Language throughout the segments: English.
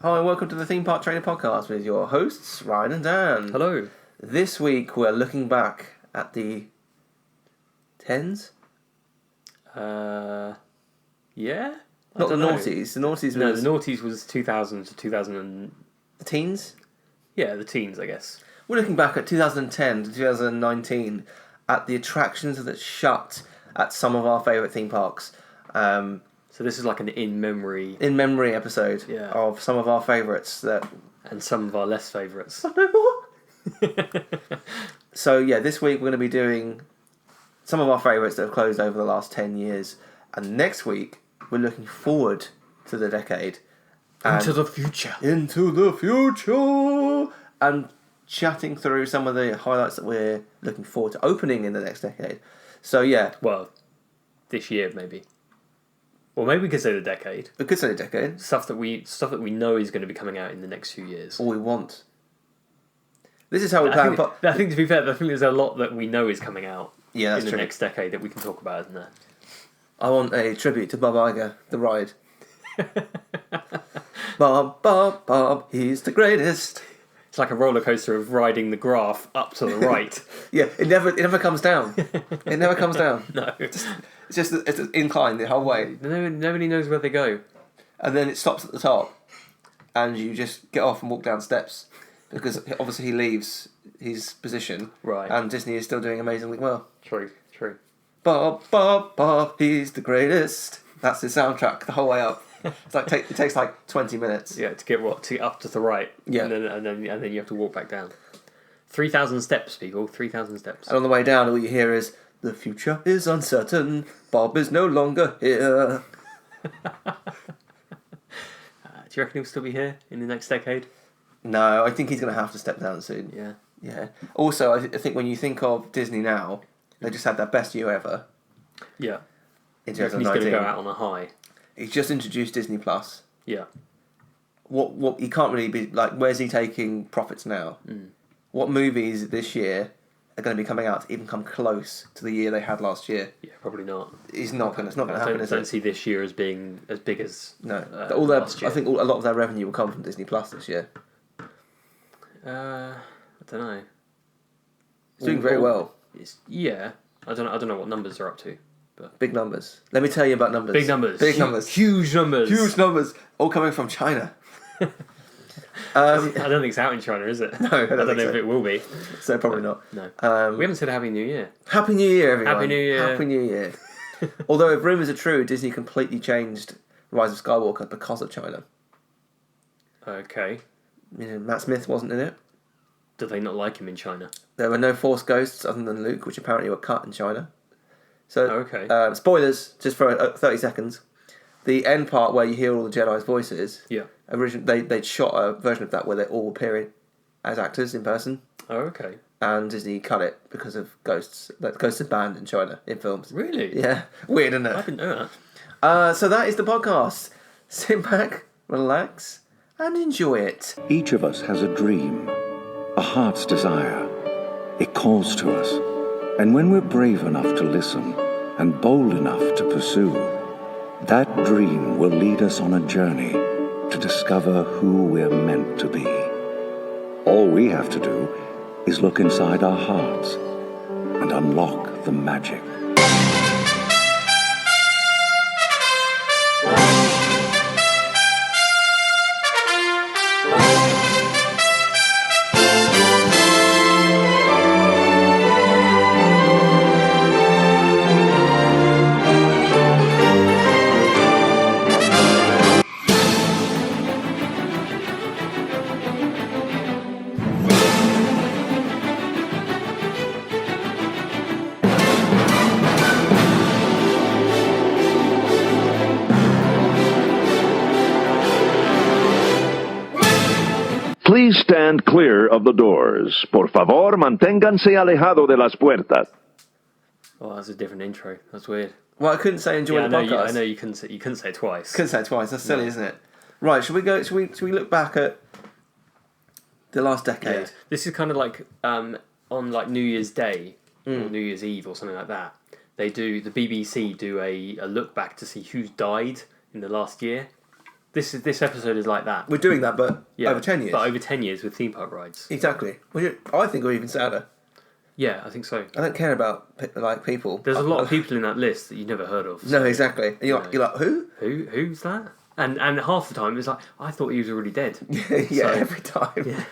Hi, welcome to the Theme Park Trainer Podcast with your hosts, Ryan and Dan. Hello. This week we're looking back at the tens? Yeah? Not the noughties. The noughties was... the noughties was 2000 to 2000 and... The teens? Yeah, the teens, I guess. We're looking back at 2010 to 2019 at the attractions that shut at some of our favourite theme parks. So this is like an in-memory episode of some of our favourites that... And some of our less favourites. No more! So yeah, this week we're going to be doing some of our favourites that have closed over the last 10 years. And next week we're looking forward to the decade. Into the future. Into the future! And chatting through some of the highlights that we're looking forward to opening in the next decade. So yeah. Well, this year maybe. Or maybe we could say the decade. We could say the decade. Stuff that we know is going to be coming out in the next few years. All we want. This is how we plan. I think, to be fair, I think there's a lot that we know is coming out in the next decade that we can talk about, isn't there? I want a tribute to Bob Iger, the ride. Bob, he's the greatest. It's like a roller coaster of riding the graph up to the right. Yeah, it never comes down. It never comes down. No. It's an incline the whole way. Nobody knows where they go. And then it stops at the top. And you just get off and walk down steps. Because obviously he leaves his position. Right. And Disney is still doing amazingly well. True. Bob, he's the greatest. That's his soundtrack the whole way up. It's like it takes like 20 minutes. Yeah, to get up to the right. Yeah. And then you have to walk back down. 3,000 steps, people. 3,000 steps. And on the way down, all you hear is, "The future is uncertain. Bob is no longer here." Do you reckon he'll still be here in the next decade? No, I think he's going to have to step down soon. Yeah. Yeah. Also, I think when you think of Disney now, they just had their best year ever. Yeah. In 2019. He's going to go out on a high. He's just introduced Disney Plus. Yeah. What he can't really be like. Where's he taking profits now? Mm. What movies this year are going to be coming out to even come close to the year they had last year? Yeah, probably not. It's not going to happen. I don't see this year as being as big as last year. I think a lot of their revenue will come from Disney Plus this year. I don't know. It's doing very well. I don't know what numbers they're up to. But big numbers. Let me tell you about numbers. Big numbers. Huge numbers. All coming from China. I don't think it's out in China, is it? No, I don't know if it will be. So probably not. No. We haven't said Happy New Year. Happy New Year, everyone. Happy New Year. Happy New Year. Although if rumours are true, Disney completely changed Rise of Skywalker because of China. Okay. Matt Smith wasn't in it. Do they not like him in China? There were no Force ghosts other than Luke, which apparently were cut in China. So, okay. Spoilers, just for 30 seconds. The end part where you hear all the Jedi's voices. Yeah. Originally, they'd shot a version of that where they all appearing as actors in person. Oh, okay. And Disney cut it because of ghosts. That ghosts are banned in China in films. Really? Yeah. Weird, isn't it? I didn't know that. So that is the podcast. Sit back, relax, and enjoy it. Each of us has a dream, a heart's desire. It calls to us. And when we're brave enough to listen and bold enough to pursue, that dream will lead us on a journey to discover who we're meant to be. All we have to do is look inside our hearts and unlock the magic. Please stand clear of the doors. Por favor, manténganse alejado de las puertas. Oh, that's a different intro. That's weird. Well, I couldn't say enjoy the podcast. I know you couldn't say it twice. Couldn't say it twice. That's silly, isn't it? Right, should we go? Should we look back at the last decade? Yeah. This is kind of like on like New Year's Day or New Year's Eve or something like that. The BBC do a look back to see who's died in the last year. This episode is like that. We're doing that, but over 10 years. But over 10 years with theme park rides. Exactly. I think we're even sadder. Yeah, I think so. I don't care about people. There's a lot of people in that list that you never heard of. No, exactly. And you're like, who? Who's that? And half the time it's like, I thought he was already dead. Yeah, every time. Yeah.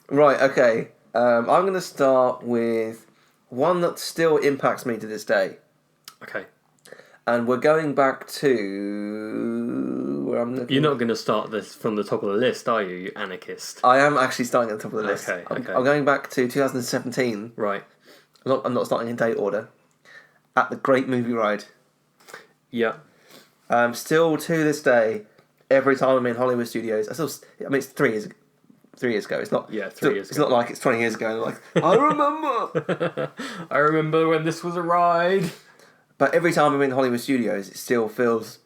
Right, okay. I'm going to start with one that still impacts me to this day. Okay. And we're going back to where I'm looking. You're not going to start this from the top of the list, are you, you anarchist? I am actually starting at the top of the list. Okay. I'm going back to 2017. Right. I'm not starting in date order. At the Great Movie Ride. Yeah. Still to this day, every time I'm in Hollywood Studios, it's 3 years ago. 3 years ago. It's not. Yeah, 3 years It's ago. not like it's 20 years ago. And I'm like, I remember. I remember when this was a ride. But every time I'm in Hollywood Studios, it still feels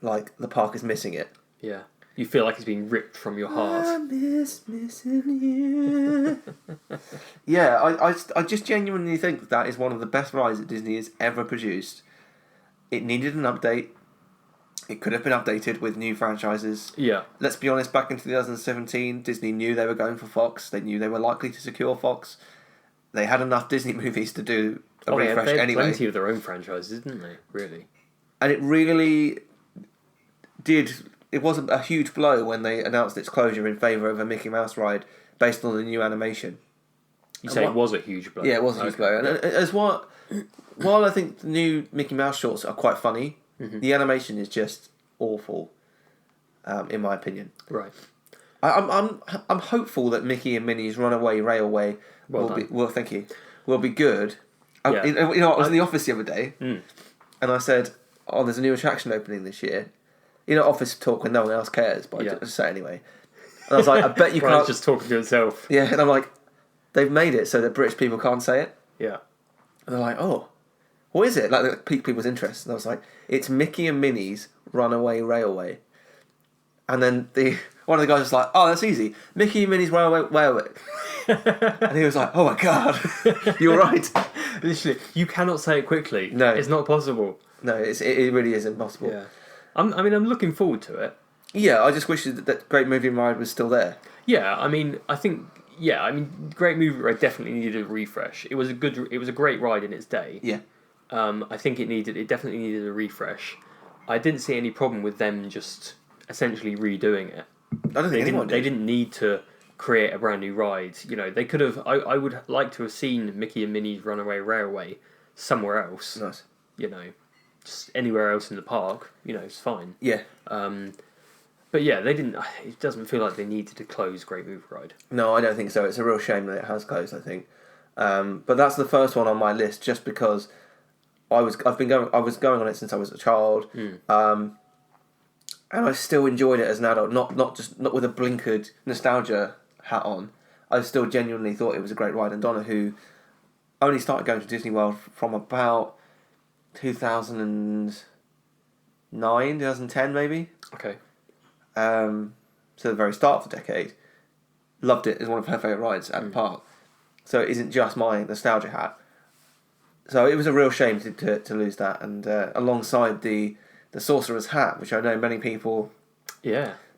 like the park is missing it. Yeah. You feel like it's being ripped from your heart. I miss missing you. Yeah, I just genuinely think that is one of the best rides that Disney has ever produced. It needed an update. It could have been updated with new franchises. Yeah. Let's be honest, back in 2017, Disney knew they were going for Fox. They knew they were likely to secure Fox. They had enough Disney movies to do a refresh they had anyway. plenty of their own franchises, didn't they? Really. And it really did. It wasn't a huge blow when they announced its closure in favour of a Mickey Mouse ride based on the new animation. You say it was a huge blow. Yeah, it was a huge blow. And as while I think the new Mickey Mouse shorts are quite funny, the animation is just awful, in my opinion. Right. I'm hopeful that Mickey and Minnie's Runaway Railway will be good. Yeah. I was in the office the other day, and I said, "Oh, there's a new attraction opening this year." Office talk when no one else cares, but I just say it anyway. And I was like, "I bet you Brian's can't." just talking to himself. Yeah, and I'm like, "They've made it so that British people can't say it." Yeah. And they're like, "Oh, what is it?" Like, it piqued people's interest, and I was like, "It's Mickey and Minnie's Runaway Railway." And then one of the guys was like, "Oh, that's easy, Mickey and Minnie's Runaway Railway." And he was like, "Oh my god, you're right." Literally, you cannot say it quickly. No. It's not possible. No, it really is impossible. Yeah. I'm looking forward to it. Yeah, I just wish that Great Movie Ride was still there. Yeah, Great Movie Ride definitely needed a refresh. It was a great ride in its day. Yeah. I think it definitely needed a refresh. I didn't see any problem with them just essentially redoing it. I don't think anyone did. They didn't need to create a brand new ride. They could have. I would like to have seen Mickey and Minnie's Runaway Railway somewhere else. Nice. Just anywhere else in the park. It's fine. Yeah. But yeah, they didn't. It doesn't feel like they needed to close Great Movie Ride. No, I don't think so. It's a real shame that it has closed, I think. But that's the first one on my list, just because I was going on it since I was a child. And I still enjoyed it as an adult, not with a blinkered nostalgia hat on. I still genuinely thought it was a great ride. And Donna, who only started going to Disney World from about 2009, 2010 maybe. Okay. So the very start of the decade, loved it as one of her favourite rides at the park. So it isn't just my nostalgia hat. So it was a real shame to lose that. And alongside the Sorcerer's Hat, which I know many people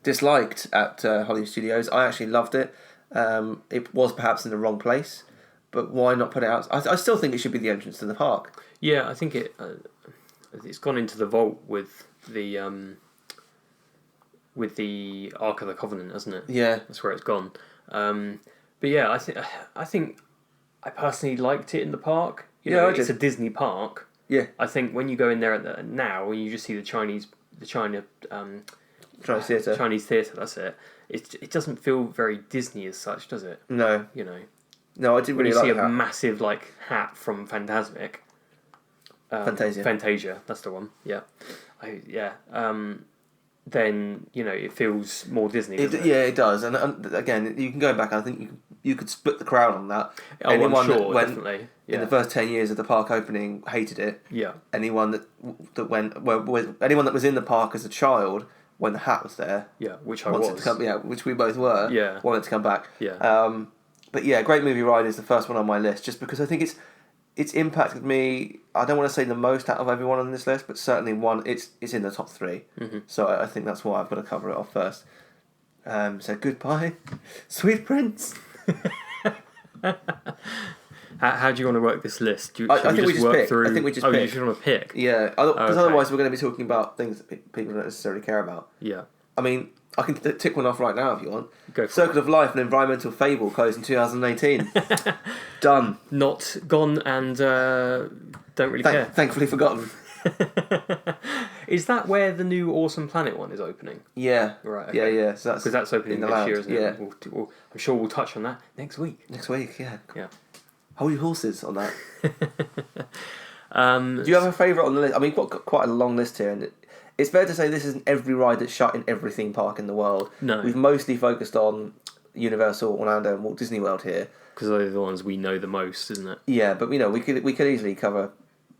disliked at Hollywood Studios, I actually loved it. It was perhaps in the wrong place, but why not put it out? I still think it should be the entrance to the park. Yeah, I think it's gone into the vault with the Ark of the Covenant, hasn't it? Yeah, that's where it's gone. But yeah, I think I personally liked it in the park. It's a Disney park. Yeah, I think when you go in there now, when you just see the Chinese theatre. Chinese theatre, that's it. It doesn't feel very Disney as such, does it? No. No, I did really like that. When you see a massive hat from Fantasmic. Fantasia, that's the one. Yeah. Then it feels more Disney. Doesn't it? Yeah, it does. And again, you can go back. I think you could split the crowd on that. Oh, anyone I'm sure, that went definitely. in the first 10 years of the park opening hated it. Yeah. Anyone that anyone that was in the park as a child when the hat was there. Yeah, which I was. Which we both were. Yeah. Wanted to come back. Yeah. But yeah, Great Movie Ride is the first one on my list, just because I think it's impacted me. I don't want to say the most out of everyone on this list, but certainly one. It's in the top 3. Mm-hmm. So I think that's why I've got to cover it off first. So goodbye, sweet prince. How do you want to work this list? I think we just work pick. through? I think we just Oh, pick. you just want to pick? Yeah, because Okay. otherwise we're going to be talking about things that people don't necessarily care about. Yeah. I mean, I can tick one off right now if you want. Go for Circle of Life, an environmental fable, closed in 2018. Done. Not gone and don't really care. Thankfully forgotten. Is that where the new Awesome Planet one is opening? Yeah. Right. Yeah, Okay. yeah. So Because that's opening in the next lounge, year, isn't yeah. it? I'm sure we'll touch on that next week. Next week, yeah. Yeah. Hold your horses on that. Um, Do you have a favourite on the list? I mean, we've got quite a long list here, and it's fair to say this isn't every ride that's shut in every theme park in the world. No. We've mostly focused on Universal, Orlando, and Walt Disney World here. because they're the ones we know the most, isn't it? Yeah, but we could easily cover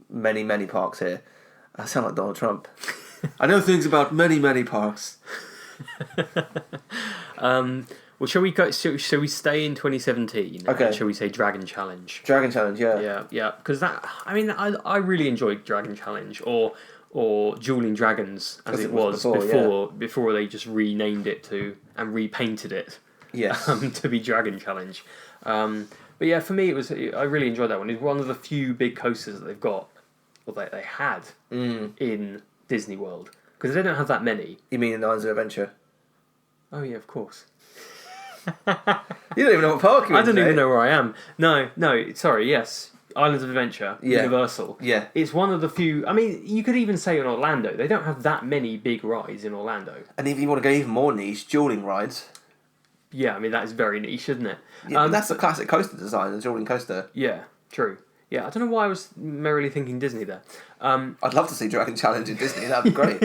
many parks here. I sound like Donald Trump. I know things about many parks. Well, shall we go? Shall we stay in 2017? Okay. And shall we say Dragon Challenge? Dragon Challenge, yeah. Yeah. Because I really enjoyed Dragon Challenge or Dueling Dragons as it was before they just renamed it to and repainted it. Yes. To be Dragon Challenge. But yeah, for me I really enjoyed that one. It's one of the few big coasters that they've got, or that they had in Disney World, because they don't have that many. You mean in Islands of Adventure? Oh yeah, of course. You don't even know what park you're in. I don't even know where I am. No, sorry, yes. Islands of Adventure, Yeah. Universal. Yeah. It's one of the few... I mean, you could even say in Orlando. They don't have that many big rides in Orlando. And if you want to go even more niche, dueling rides. Yeah, I mean, that is very niche, isn't it? Yeah, but that's the classic coaster design, the dueling coaster. Yeah, true. Yeah, I don't know why I was merrily thinking Disney there. I'd love to see Dragon Challenge in Disney, that'd be great.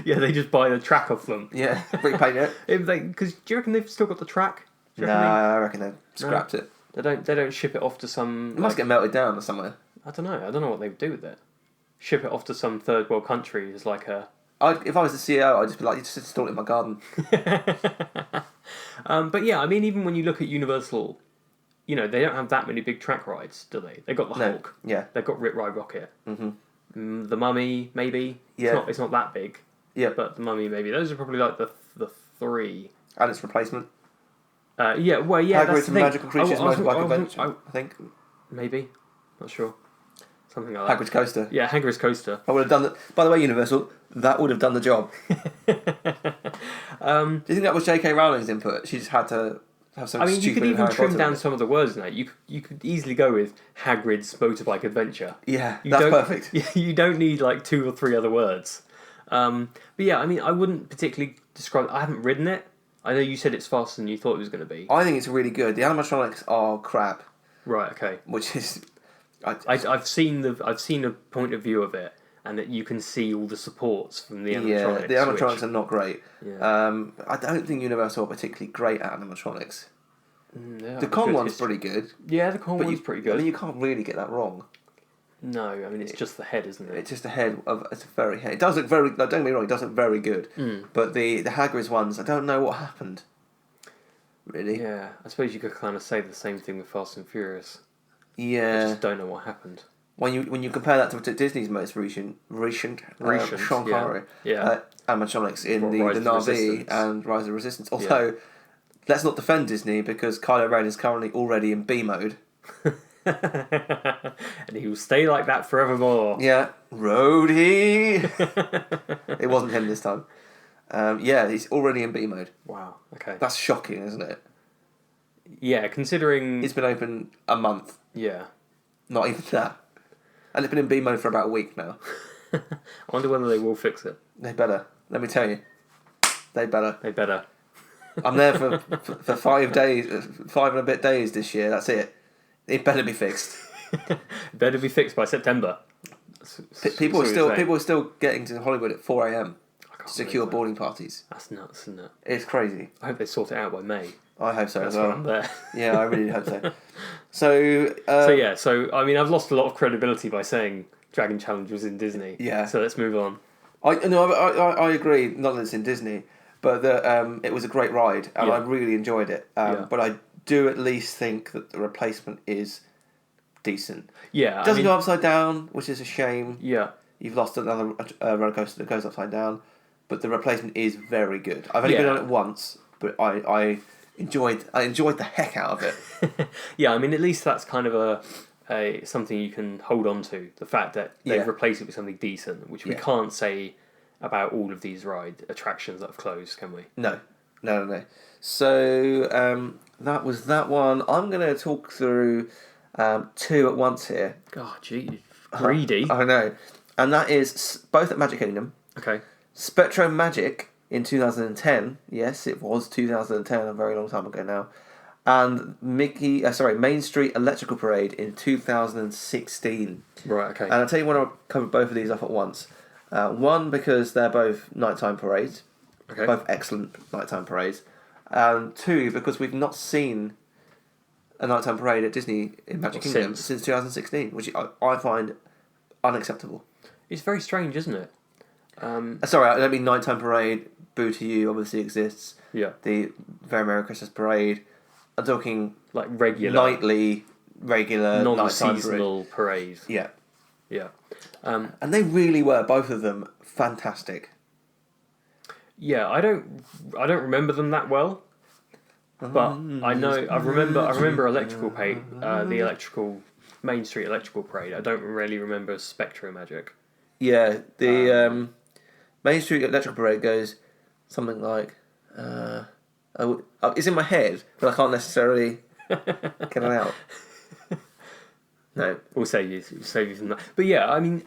Yeah, they just buy the track off them. Yeah, repaint it. Because do you reckon they've still got the track? Do you Nah, reckon I reckon they've scrapped it. they don't ship it off to some... It must get melted down or somewhere. I don't know what they would do with it. Ship it off to some third world country as like a... If I was the CEO, I'd just be like, you just install it in my garden. But yeah, I mean, even when you look at Universal, they don't have that many big track rides, do they? They've got the Hulk. Yeah. They've got Rip Ride Rocket. Mm-hmm. The Mummy, maybe. Yeah. It's not that big. Yeah. But the Mummy, maybe. Those are probably like the three. And its replacement. Yeah, well, yeah, that's Hagrid's the and thing. Magical Creatures Motorbike Adventure, I think. Maybe. Not sure. Something like that. Hagrid's Coaster. Yeah, Hagrid's Coaster. I would have done that. By the way, Universal, that would have done the job. Do you think that was J.K. Rowling's input? She just had to have some. I mean, you stupid could even Harry trim Potter down in it. some of the words now. You could easily go with Hagrid's Motorbike Adventure. Yeah, You that's don't- perfect. You don't need like 2 or 3 other words. But yeah, I mean, I wouldn't particularly describe... I haven't ridden it. I know you said it's faster than you thought it was going to be. I think it's really good. The animatronics are crap, Right, okay. which is. I've seen a point of view of it, and that you can see all the supports from the animatronics. Yeah, the animatronics are not great. Yeah. I don't think Universal are particularly great at animatronics. Yeah, The con good one's history. pretty good. Yeah, the con one's pretty good. I mean, you can't really get that wrong. No, I mean, it's just the head, isn't it? It's just a head of. It's a very head. It does look very. Don't get me wrong. It does look very good. But the Hagrid's ones, I don't know what happened. Really. Yeah, I suppose you could kind of say the same thing with Fast and Furious. I Yeah. just don't know what happened. When you compare that to Disney's most recent Shankari Yeah. animatronics in Rise the of Na'vi Resistance. and Rise of Resistance. Although, let's not defend Disney because Kylo Ren is currently already in B mode. And he will stay like that forevermore. Yeah, Rhodey. It wasn't him this time. Yeah, he's already in B mode. Wow. Okay. That's shocking, isn't it? Yeah, considering. It's been open a month, Yeah. not even that, and it's been in B mode for about a week now. I wonder whether they will fix it. They better. Let me tell you, they better. They better. I'm there for 5 days, 5 and a bit days this year. That's it. It better be fixed. Better be fixed by September. People That's what are you're still getting to Hollywood at 4 a.m. I can't to secure believe that. boarding parties. That's nuts, isn't it? It's crazy. I hope they sort it out by May. I hope so That's as when well. I'm there. Yeah, I really hope so. So I mean, I've lost a lot of credibility by saying Dragon Challenge was in Disney. Yeah. So let's move on. I agree. Not that it's in Disney, but that it was a great ride and Yeah. I really enjoyed it. Yeah. But I do at least think that the replacement is decent. Yeah, It doesn't go upside down, which is a shame. Yeah, You've lost another roller coaster that goes upside down, but the replacement is very good. I've only been on it once, but I enjoyed the heck out of it. yeah. I mean, at least that's kind of a something you can hold on to. The fact that they've replaced it with something decent, which we can't say about all of these ride attractions that have closed, can we? No. So that was that one. I'm going to talk through two at once here. Oh, gee, greedy. I know. And that is both at Magic Kingdom. Okay. Spectro Magic in 2010. Yes, it was 2010, a very long time ago now. And Main Street Electrical Parade in 2016. Right, okay. And I'll tell you when I'll cover both of these off at once. One, because they're both nighttime parades. Okay. Both excellent nighttime parades. And two, because we've not seen a nighttime parade at Disney in Magic Kingdom since 2016, which I find unacceptable. It's very strange, isn't it? Sorry, I don't mean nighttime parade. Boo to You obviously exists. Yeah. The Very Merry Christmas Parade. I'm talking like regular, regular non-seasonal parade. Yeah. Yeah. And they really were, both of them, fantastic. Yeah, I don't remember them that well, but I remember electrical parade, the electrical Main Street Electrical Parade. I don't really remember Spectro Magic. Yeah, the Main Street Electrical Parade goes something like, it's in my head, but I can't necessarily get it out. No, we'll save you from that. But yeah, I mean,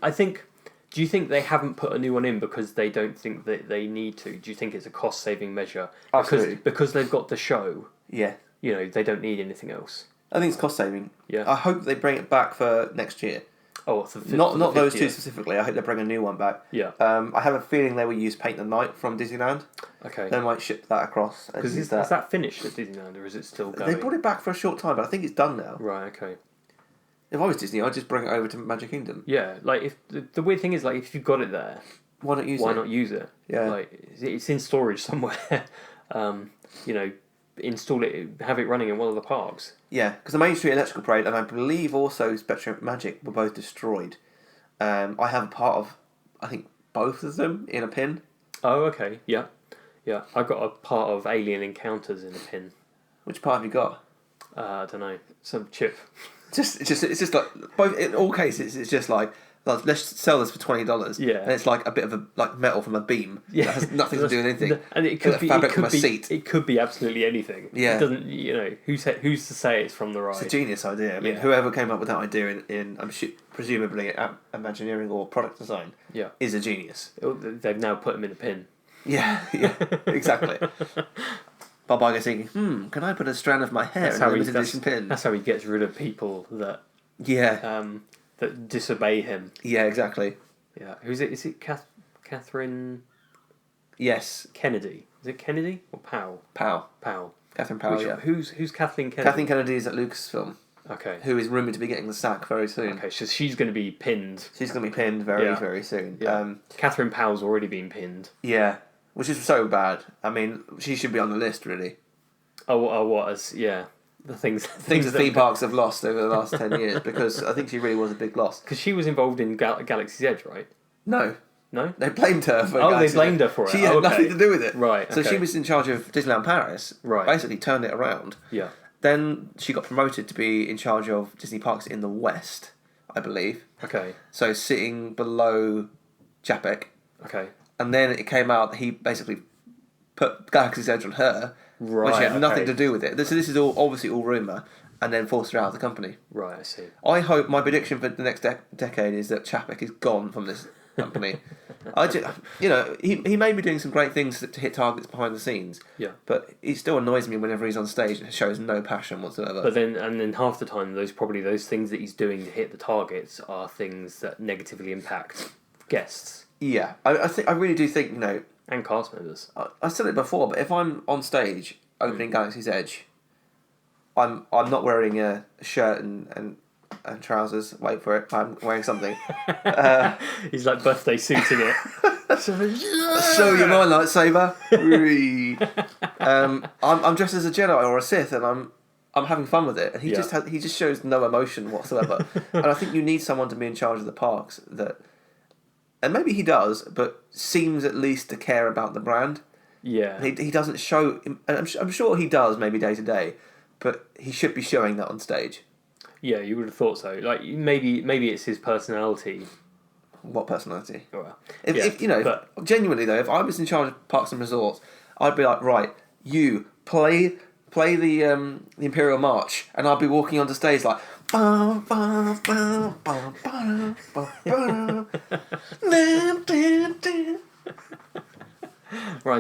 do you think they haven't put a new one in because they don't think that they need to? Do you think it's a cost-saving measure? Absolutely. Because they've got the show. Yeah. You know, they don't need anything else. I think it's cost-saving. Yeah. I hope they bring it back for next year. Oh, not those two specifically. I hope they bring a new one back. Yeah. I have a feeling they will use Paint the Night from Disneyland. Okay. They might ship that across. Because is that finished at Disneyland or is it still going? They brought it back for a short time, but I think it's done now. Right. Okay. If I was Disney, I'd just bring it over to Magic Kingdom. Yeah, like if the weird thing is, like, if you've got it there, why not use it? Yeah, like it's in storage somewhere. You know, install it, have it running in one of the parks. Yeah, because the Main Street Electrical Parade and I believe also Spectrum Magic were both destroyed. I have a part of, I think, both of them in a pin. Oh, okay, yeah. I got a part of Alien Encounters in a pin. Which part have you got? I don't know, some chip. It's just like both. In all cases, it's just like let's sell this for $20. Yeah, and it's like a bit of a metal from a beam. Yeah, that has nothing to do with anything. And it could be fabric from a seat. It could be absolutely anything. Yeah, it doesn't. You know, who's to say it's from the ride? It's a genius idea. I mean, whoever came up with that idea in presumably Imagineering or product design, is a genius. They've now put him in a pin. Yeah, exactly. Bob Iger's thinking, can I put a strand of my hair in a limited edition pin? That's how he gets rid of people that that disobey him. Yeah, exactly. Yeah, who's it? Is it Catherine? Yes, Kennedy. Is it Kennedy or Powell? Powell. Catherine Powell. Yeah. Who's Kathleen Kennedy? Kathleen Kennedy is at Lucasfilm. Okay. Who is rumoured to be getting the sack very soon. Okay, so she's going to be pinned. She's going to be pinned very soon. Yeah. Catherine Powell's already been pinned. Yeah. Which is so bad. I mean, she should be on the list, really. Oh, what? The things that theme parks have lost over the last 10 years, because I think she really was a big loss. Because she was involved in Galaxy's Edge, right? No. No? They blamed her for They blamed her for it. She had nothing to do with it. Right, So she was in charge of Disneyland Paris. Right. Basically turned it around. Yeah. Then she got promoted to be in charge of Disney parks in the West, I believe. Okay. So sitting below Chapek. Okay. And then it came out that he basically put Galaxy's Edge on her, when she had nothing to do with it. This is all obviously all rumour, and then forced her out of the company. Right, I see. I hope my prediction for the next decade is that Chapek is gone from this company. He may be doing some great things to hit targets behind the scenes. Yeah. But he still annoys me whenever he's on stage and shows no passion whatsoever. But then half the time, those things that he's doing to hit the targets are things that negatively impact guests. Yeah, I really do think, and cast members. I said it before, but if I'm on stage opening Galaxy's Edge, I'm not wearing a shirt and trousers. Wait for it. I'm wearing something. He's like birthday suiting it. Show you my lightsaber. I'm dressed as a Jedi or a Sith, and I'm I'm having fun with it. And he just shows no emotion whatsoever. And I think you need someone to be in charge of the parks that, and maybe he does, but seems at least to care about the brand. Yeah. He doesn't show, and I'm sure he does maybe day to day, but he should be showing that on stage. Yeah, you would have thought so. Like maybe it's his personality. What personality? Well, genuinely though, if I was in charge of parks and resorts, I'd be like, right, you play the Imperial March, and I'll be walking onto stage like. Ryan's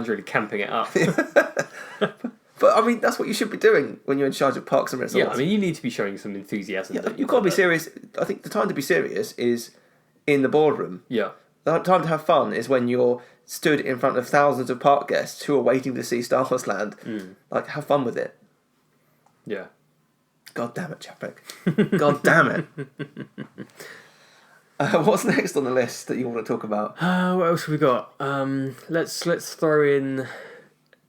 really camping it up. But I mean, that's what you should be doing when you're in charge of parks and resorts. Yeah, I mean, you need to be showing some enthusiasm. Yeah, you've got to be serious. I think the time to be serious is in the boardroom. Yeah. The time to have fun is when you're stood in front of thousands of park guests who are waiting to see Star Wars Land. Like, have fun with it. Yeah. God damn it, Chapek. God damn it. What's next on the list that you want to talk about? What else have we got? Let's throw in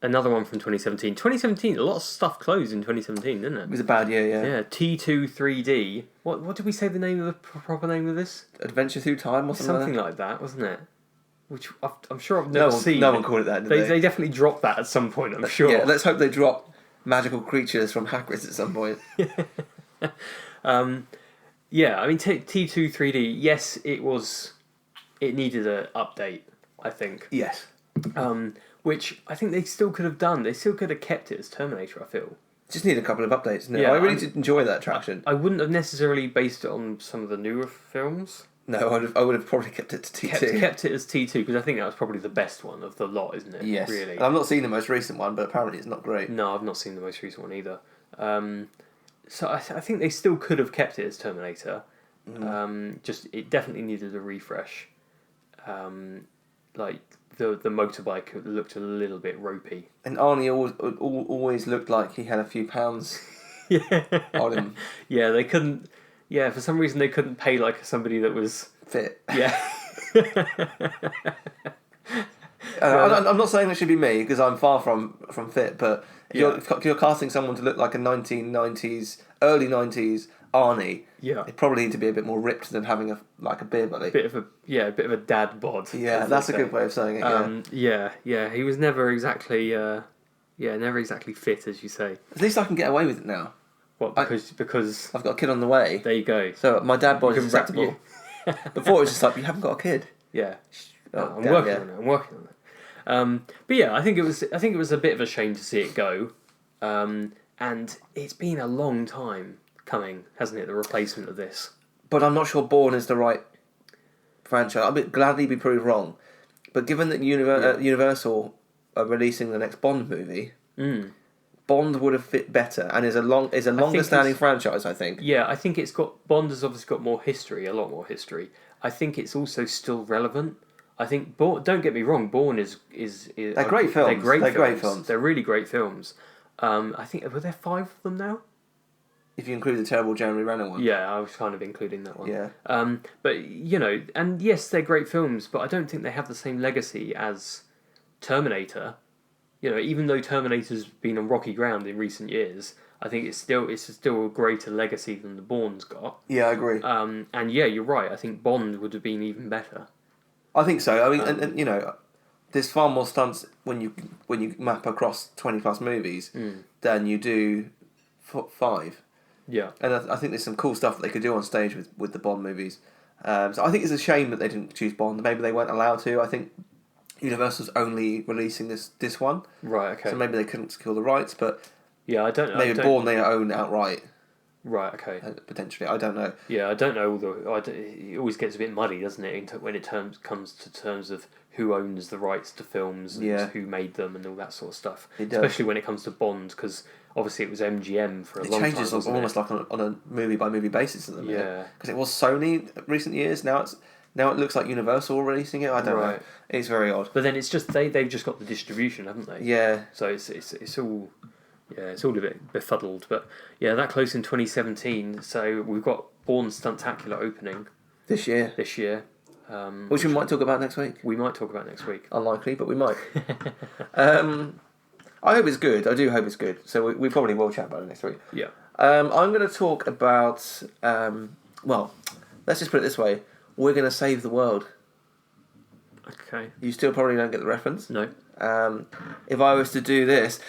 another one from 2017. 2017, a lot of stuff closed in 2017, didn't it? It was a bad year, yeah. Yeah, T2 3D. What did we say the name of the proper name of this? Adventure Through Time or something like that, wasn't it? Which I'm sure I've never seen. No one called it that, did they definitely dropped that at some point, I'm sure. Yeah, let's hope they drop magical creatures from Hagrid's at some point. Yeah, I mean, T2 3D, yes, it needed an update, I think. Yes. Which I think they still could have done. They still could have kept it as Terminator, I feel. Just need a couple of updates. No, Yeah, I really did enjoy that attraction. I wouldn't have necessarily based it on some of the newer films. No, I would have probably kept it to T2. Kept it as T2, because I think that was probably the best one of the lot, isn't it? Yes. Really. And I've not seen the most recent one, but apparently it's not great. No, I've not seen the most recent one either. So I think they still could have kept it as Terminator. Just it definitely needed a refresh. Like the motorbike looked a little bit ropey. And Arnie always looked like he had a few pounds on him. Yeah, they couldn't. Yeah, for some reason they couldn't pay like somebody that was fit. Yeah. I'm not saying it should be me because I'm far from fit, but if you're casting someone to look like a 1990s, early 90s Arnie, they probably need to be a bit more ripped than having a beer belly. Bit of a dad bod. Yeah, that's a good way of saying it. Yeah, he was never exactly fit, as you say. At least I can get away with it now. What? Because I've got a kid on the way. There you go. So my dad bod is acceptable. Before it was just like, you haven't got a kid. Yeah. I'm working on it. But yeah, I think it was a bit of a shame to see it go, and it's been a long time coming, hasn't it? The replacement of this. But I'm not sure Bourne is the right franchise. I'll gladly be proved wrong. But given that Universal are releasing the next Bond movie, Bond would have fit better, and is a longer standing franchise, I think. Yeah, I think Bond has obviously got more history, a lot more history. I think it's also still relevant. I think don't get me wrong, Bourne is they're great films. They're great films. They're really great films. I think were there 5 of them now? If you include the terrible Jeremy Renner one. Yeah, I was kind of including that one. Yeah. But and yes, they're great films, but I don't think they have the same legacy as Terminator. Even though Terminator's been on rocky ground in recent years, I think it's still a greater legacy than the Bourne's got. Yeah, I agree. And yeah, you're right. I think Bond would have been even better. I think so. I mean, and there's far more stunts when you map across 20+ movies than you do 5. Yeah. And I think there's some cool stuff that they could do on stage with the Bond movies. So I think it's a shame that they didn't choose Bond. Maybe they weren't allowed to. I think Universal's only releasing this one. Right, okay. So maybe they couldn't secure the rights, but yeah, I don't know. Maybe Bourne they own outright. Right, okay. Potentially, I don't know. Yeah, I don't know. It always gets a bit muddy, doesn't it, when it comes to terms of who owns the rights to films and who made them and all that sort of stuff. It does. Especially when it comes to Bond, because obviously it was MGM for a long time. It changes almost like on a movie by movie basis at the minute. Yeah. Because it was Sony recent years. Now it looks like Universal releasing it. I don't know. It's very odd. But then it's just they've just got the distribution, haven't they? Yeah. So it's all. Yeah, it's all a bit befuddled, but yeah, that close in 2017. So we've got Bourne Stuntacular opening this year. Which we might talk about next week. We might talk about next week. Unlikely, but we might. I hope it's good. I do hope it's good. So we probably will chat about it next week. Yeah. I'm going to talk about... well, let's just put it this way. We're going to save the world. Okay. You still probably don't get the reference. No. If I was to do this...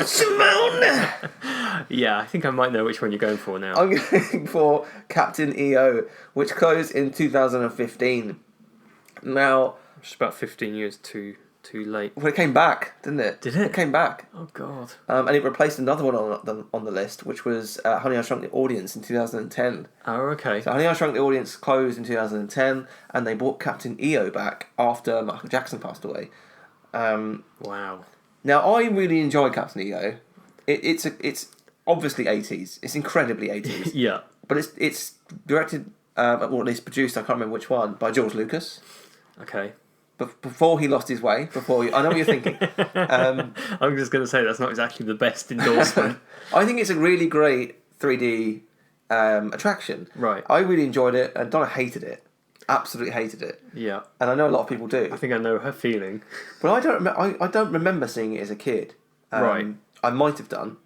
Simone! Yeah, I think I might know which one you're going for now. I'm going for Captain EO, which closed in 2015. Now... Just about 15 years too late. Well, it came back, didn't it? Did it? It came back. Oh, God. And it replaced another one on the list, which was Honey, I Shrunk the Audience in 2010. Oh, okay. So Honey, I Shrunk the Audience closed in 2010, and they brought Captain EO back after Michael Jackson passed away. Wow. Now, I really enjoy Captain EO. It's obviously 80s. It's incredibly 80s. Yeah. But it's directed, or at least produced, I can't remember which one, by George Lucas. Okay. Before he lost his way, I know what you're thinking. I'm just going to say that's not exactly the best endorsement. I think it's a really great 3D attraction. Right. I really enjoyed it, and Donna hated it. Absolutely hated it. Yeah. And I know a lot of people do. I think I know her feeling. But I don't remember seeing it as a kid. Right. I might have done.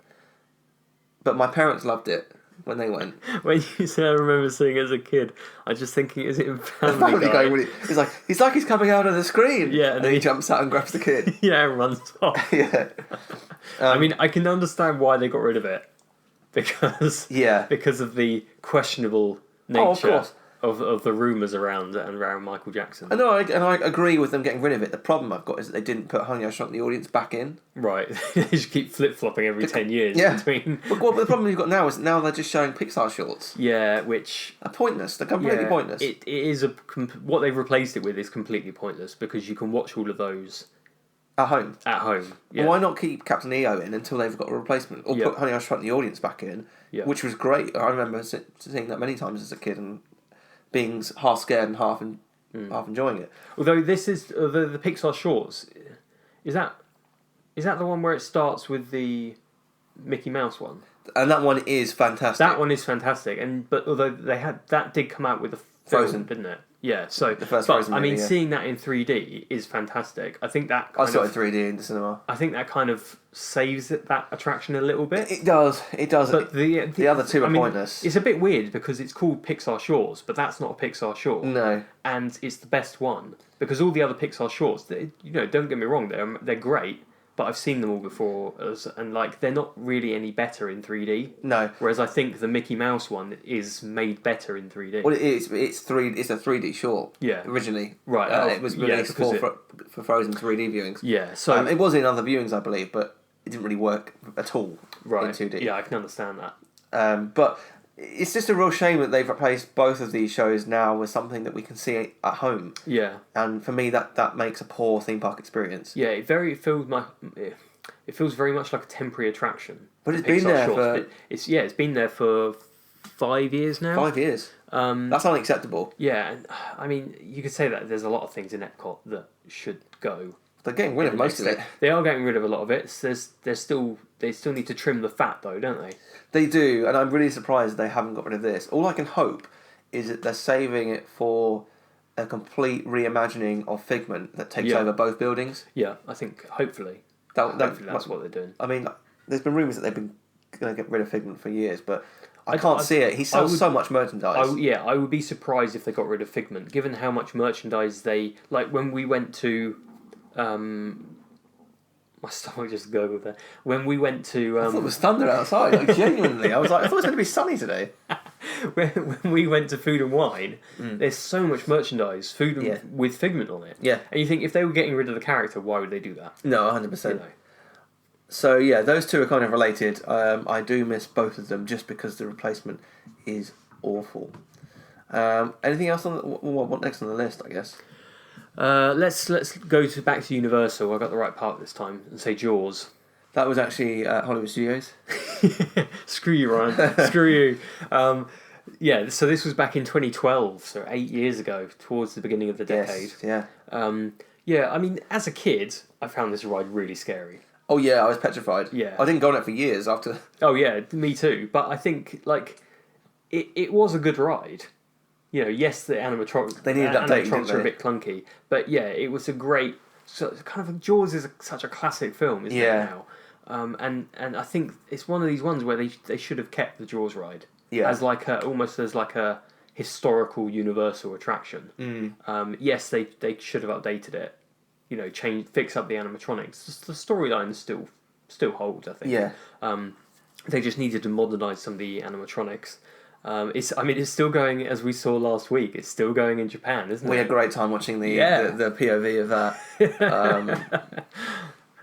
But my parents loved it when they went. When you say I remember seeing it as a kid, I'm just thinking, is it in Family Guy? Guy he's like he's coming out of the screen. Yeah, and then he jumps out and grabs the kid. Yeah, and runs off. Yeah. I mean, I can understand why they got rid of it. Because of the questionable nature of the rumours around Michael Jackson. I know, and I agree with them getting rid of it. The problem I've got is that they didn't put Honey, I Shrunk the Audience back in. Right. They just keep flip-flopping every 10 years between... But the problem you've got now is they're just showing Pixar shorts. Yeah, which... Are pointless. They're completely pointless. It is what they've replaced it with is completely pointless because you can watch all of those... At home. Yeah. Well, why not keep Captain EO in until they've got a replacement? Or put Honey, I Shrunk the Audience back in, which was great. I remember seeing that many times as a kid and being half scared and half enjoying it. Although this is the Pixar shorts, is that the one where it starts with the Mickey Mouse one? And that one is fantastic. That one is fantastic, but although that did come out with a film, Frozen, didn't it? Yeah, so the first Frozen movie, seeing that in 3D is fantastic. I think that I saw it in 3D in the cinema. I think that kind of saves that attraction a little bit. It does. But the other two are pointless. It's a bit weird because it's called Pixar Shorts, but that's not a Pixar short. No. And it's the best one because all the other Pixar shorts, don't get me wrong, they're great. But I've seen them all before, and they're not really any better in 3D. No. Whereas I think the Mickey Mouse one is made better in 3D. Well, it's a 3D short. Yeah. Originally. Right. It was released for Frozen 3D viewings. Yeah. So it was in other viewings, I believe, but it didn't really work at all in 2D. Yeah, I can understand that. But it's just a real shame that they've replaced both of these shows now with something that we can see at home. Yeah. And for me, that makes a poor theme park experience. Yeah, it feels very much like a temporary attraction. But it's been there for... It's been there for 5 years now. 5 years. That's unacceptable. Yeah, and I mean, you could say that there's a lot of things in Epcot that should go. They're getting rid of most of it. They are getting rid of a lot of it. They still need to trim the fat though, don't they? They do, and I'm really surprised they haven't got rid of this. All I can hope is that they're saving it for a complete reimagining of Figment that takes over both buildings. Yeah, I think hopefully that's what they're doing. I mean, there's been rumours that they've been going to get rid of Figment for years, but I can't see it. He sells so much merchandise. I would be surprised if they got rid of Figment, given how much merchandise they... Like, when we went to... my stomach just gurgled there. When we went to... I thought it was thunder outside, genuinely. I was like, I thought it was going to be sunny today. when we went to Food and Wine, there's so much merchandise, with Figment on it. Yeah. And you think, if they were getting rid of the character, why would they do that? No, 100%. So, yeah, those two are kind of related. I do miss both of them just because the replacement is awful. Anything else on what next on the list, I guess? Let's go back to Universal. I got the right part this time and say Jaws. That was actually Hollywood Studios. Screw you, Ryan. Screw you. So this was back in 2012, so 8 years ago, towards the beginning of the decade. Yes, yeah. I mean, as a kid, I found this ride really scary. Oh yeah, I was petrified. Yeah. I didn't go on it for years after. Oh yeah, me too. But I think it was a good ride. You know, yes, the animatronics they needed updating, are a bit clunky, but yeah, it was a great so kind of Jaws is such a classic film, isn't it now? And I think it's one of these ones where they should have kept the Jaws ride as almost as like a historical Universal attraction. Yes, they should have updated it, fix up the animatronics. The storyline still holds, I think. Yeah. They just needed to modernise some of the animatronics. It's still going, as we saw last week. It's still going in Japan, isn't it? We had a great time watching the POV of that.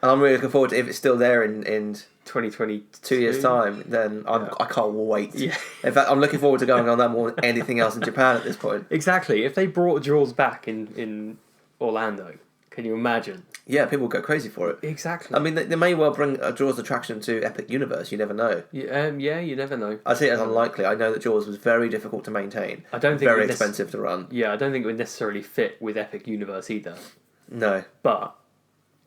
And I'm really looking forward to if it's still there in 2022 2 years' time. Then I can't wait. Yeah. In fact, I'm looking forward to going on that more than anything else in Japan at this point. Exactly. If they brought Jaws back in Orlando, can you imagine? Yeah, people go crazy for it. Exactly. I mean, they may well bring a Jaws attraction to Epic Universe. You never know. Yeah, you never know. I see it as unlikely. I know that Jaws was very difficult to maintain. I don't think very expensive to run. Yeah, I don't think it would necessarily fit with Epic Universe either. No, but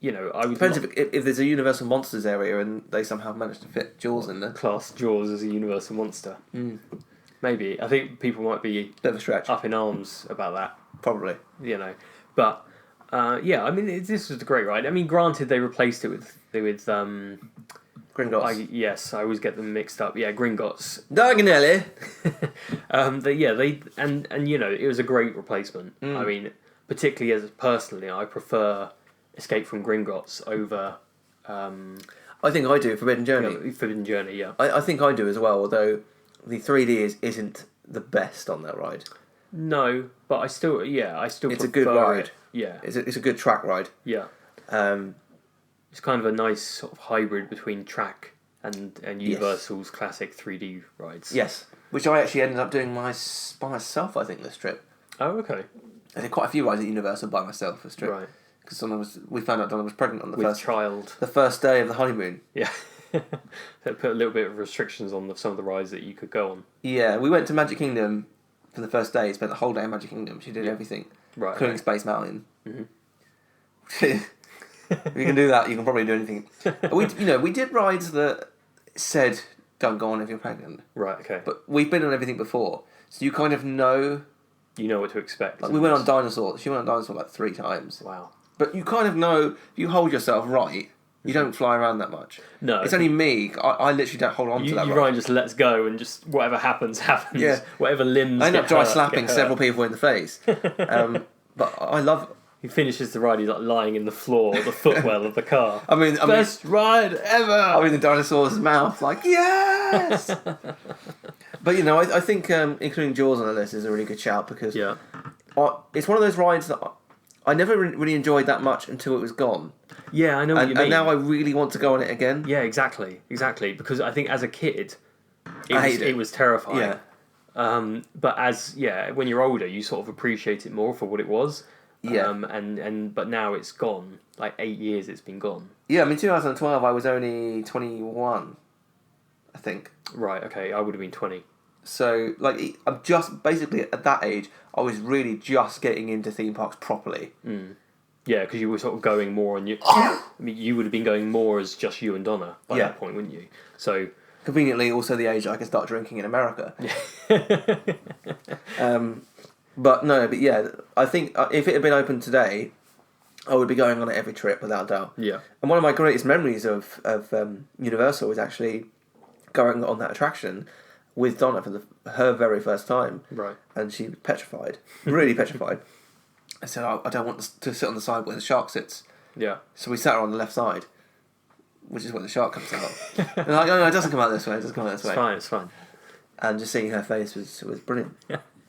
I would. Depends if there's a Universal Monsters area and they somehow managed to fit Jaws in there. Class Jaws as a Universal monster. Maybe. I think people might be bit of a stretch. Up in arms about that. Probably. But. This was a great ride. I mean, granted, they replaced it with Gringotts. Yes, I always get them mixed up. Yeah, Gringotts. Darganelli. It was a great replacement. I mean, particularly personally, I prefer Escape from Gringotts over. I think I do Forbidden Journey. Forbidden Journey, yeah. I think I do as well. Although the 3D isn't the best on that ride. No, but I still. It's a good ride. It. Yeah, it's a good track ride. Yeah, it's kind of a nice sort of hybrid between track and Universal's classic 3D rides. Yes, which I actually ended up doing by myself. I think this trip. Oh, okay. I did quite a few rides at Universal by myself this trip. Right. Because we found out Donna was pregnant on the first day of the honeymoon. Yeah. That put a little bit of restrictions on some of the rides that you could go on. Yeah, we went to Magic Kingdom for the first day. Spent the whole day in Magic Kingdom. She did everything. Right. Including Space Mountain. If you can do that, you can probably do anything. We did rides that said don't go on if you're pregnant. Right. Okay. But we've been on everything before, so you kind of know. You know what to expect. Like we went on Dinosaur. She went on Dinosaur like 3 times. Wow. But you kind of know if you hold yourself right, you don't fly around that much. No. It's only me. I literally don't hold on to that. Ryan just lets go and just whatever happens. Yeah. Whatever limbs. I end up dry slapping several people in the face. But I love. He finishes the ride. He's like lying in the floor, the footwell of the car. Best ride ever. I'm in the dinosaur's mouth, like yes. But I think including Jaws on the list is a really good shout because it's one of those rides that I never really enjoyed that much until it was gone. Yeah, I know what you mean. And now I really want to go on it again. Yeah, exactly. Because I think as a kid, it was terrifying. Yeah. But when you're older, you sort of appreciate it more for what it was. Yeah. But now it's gone. Like 8 years, it's been gone. Yeah, I mean, 2012, I was only 21, I think. Right. Okay, I would have been 20. So, I'm just basically at that age, I was really just getting into theme parks properly. Mm. Yeah, because you were sort of going more on you. I mean, you would have been going more as just you and Donna by that point, wouldn't you? So conveniently, also the age I could start drinking in America. I think if it had been open today, I would be going on it every trip without a doubt. Yeah. And one of my greatest memories of Universal was actually going on that attraction with Donna for her very first time. Right. And she was petrified, really petrified. I said, I don't want to sit on the side where the shark sits. Yeah. So we sat her on the left side, which is where the shark comes out. And no, it doesn't come out this way. It doesn't come out this way. It's fine. And just seeing her face was brilliant.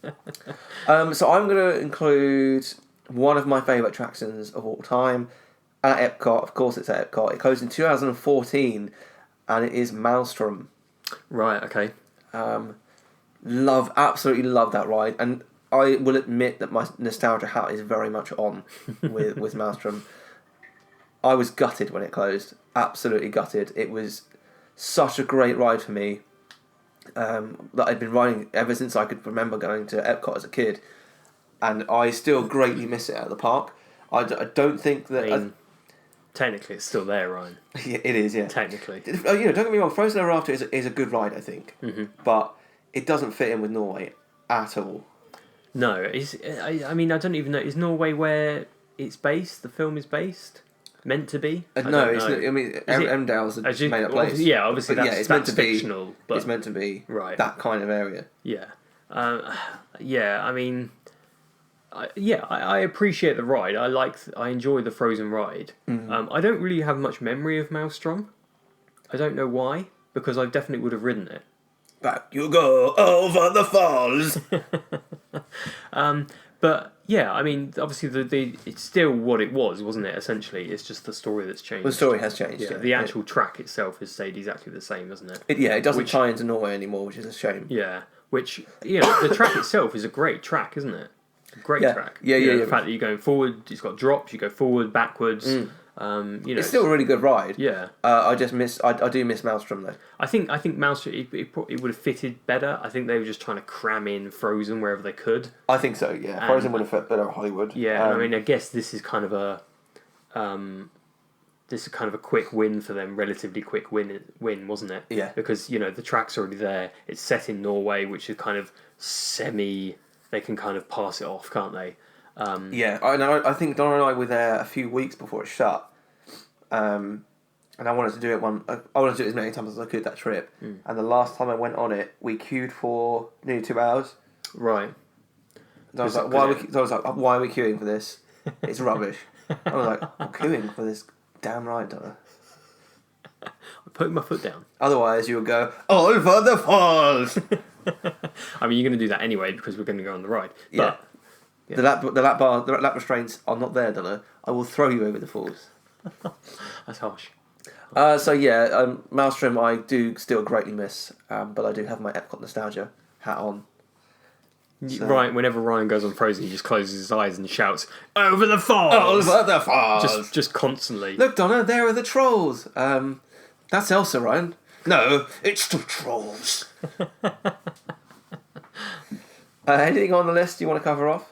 So I'm going to include one of my favourite attractions of all time at Epcot. Of course, it's at Epcot. It closed in 2014, and it is Maelstrom. Right. Okay. Absolutely love that ride, and I will admit that my nostalgia hat is very much on with Maelstrom. I was gutted when it closed. Absolutely gutted. It was such a great ride for me. That I'd been riding ever since I could remember going to Epcot as a kid, and I still greatly miss it at the park. I don't think that. Technically, it's still there, Ryan. Yeah, it is. Yeah, technically. Don't get me wrong. Frozen Ever After is a good ride, I think, but it doesn't fit in with Norway at all. No, I mean, I don't even know. Is Norway where it's based. The film is based. Meant to be. No, it's not, I mean, Emdale's a made up place. Yeah, obviously but that's meant to fictional. Be, but it's meant to be right. that kind of area. Yeah, yeah. I mean, I appreciate the ride. I enjoy the Frozen ride. Mm-hmm. I don't really have much memory of Maelstrom. I don't know why, because I definitely would have ridden it. Back you go over the falls. But yeah, I mean, obviously it's still what it was, wasn't it? Essentially, it's just the story that's changed. The story has changed. Yeah, the actual track itself has stayed exactly the same, hasn't it? It doesn't tie into Norway anymore, which is a shame. Yeah, which the track itself is a great track, isn't it? Great track. Yeah. The fact that you're going forward, it's got drops. You go forward, backwards. It's still a really good ride. Yeah. I do miss Maelstrom though. I think Maelstrom it would have fitted better. I think they were just trying to cram in Frozen wherever they could. I think so. Yeah, Frozen would have fit better at Hollywood. Yeah, I mean, I guess this is kind of a quick win for them, relatively quick win, wasn't it? Yeah. Because the track's already there. It's set in Norway, which is kind of semi. They can kind of pass it off, can't they? Yeah, I know. I think Donna and I were there a few weeks before it shut. And I wanted to do it I wanted to do it as many times as I could that trip. And the last time I went on it, we queued for nearly 2 hours. Right. And I was like, why are we queuing for this? It's rubbish. I was like, I'm queuing for this damn ride, Donna. I'm putting my foot down. Otherwise, you would go over the falls. I mean, you're going to do that anyway because we're going to go on the ride. Yeah. But the lap restraints are not there, Donna. I will throw you over the falls. That's harsh. Maelstrom I do still greatly miss, but I do have my Epcot nostalgia hat on. So. Right, whenever Ryan goes on Frozen, he just closes his eyes and shouts, "Over the falls!" Over the falls! Just constantly. Look, Donna, there are the trolls. That's Elsa, Ryan. No, it's the trolls. Anything on the list you want to cover off?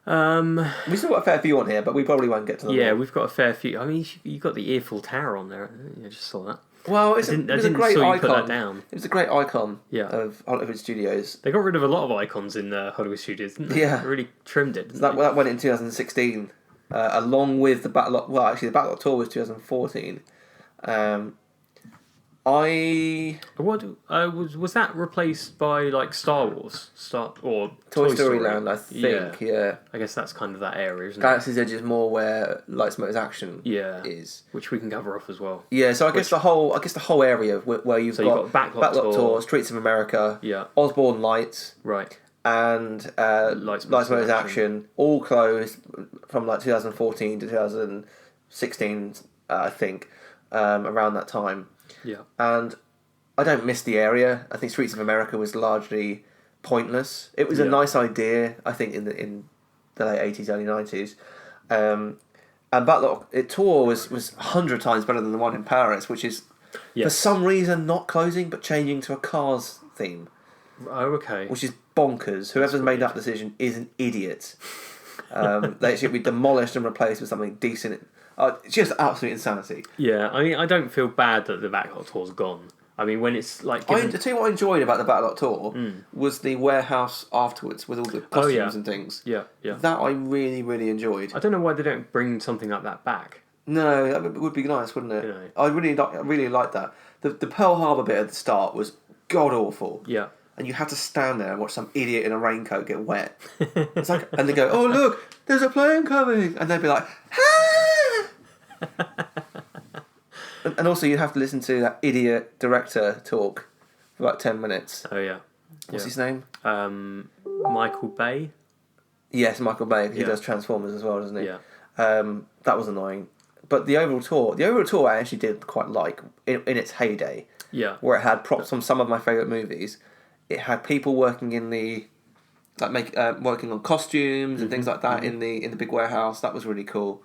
We still got a fair few on here, but we probably won't get to them. Yeah, all. We've got a fair few. I mean, you got the Earful Tower on there. I just saw that. Well, it was a great icon. Put that down. It was a great icon of Hollywood Studios. They got rid of a lot of icons in Hollywood Studios, didn't they? Yeah. They really trimmed it, That went in 2016, along with the Backlot... Well, actually, the Backlot Tour was 2014. Was that replaced by like Star Wars or Toy Story Land? I think. Yeah. I guess that's kind of that area, isn't Galaxy's Edge is more where Lights Motors Action is, which we can cover off as well. Yeah, so I guess the whole area where you've got Backlot Tour, Streets of America, Osborne Lights, right, and Lights Motors Action, all closed from like 2014 to 2016, I think, around that time. Yeah, and I don't miss the area. I think Streets of America was largely pointless. It was a nice idea, I think, in the late 80s, early 90s. And Backlot Tour was 100 times better than the one in Paris, which is for some reason not closing but changing to a Cars theme. Oh, okay. Which is bonkers. Whoever's made that decision is an idiot. They should be demolished and replaced with something decent. It's just absolute insanity. Yeah, I mean, I don't feel bad that the Backlot Tour's gone. I mean, when it's like... I tell you what I enjoyed about the Backlot Tour was the warehouse afterwards with all the costumes and things. Yeah. That I really, really enjoyed. I don't know why they don't bring something like that back. No, that would be nice, wouldn't it? I really liked that. The Pearl Harbor bit at the start was god-awful. Yeah. And you had to stand there and watch some idiot in a raincoat get wet. It's like, and they go, "Oh look, there's a plane coming," and they'd be like, "Ah!" and also you'd have to listen to that idiot director talk for about 10 minutes. Oh yeah. What's his name? Michael Bay. Yes, Michael Bay. He does Transformers as well, doesn't he? Yeah. That was annoying. But the overall tour I actually did quite like in its heyday. Yeah. Where it had props from some of my favourite movies. It had people working in the working on costumes and things like that in the big warehouse. That was really cool.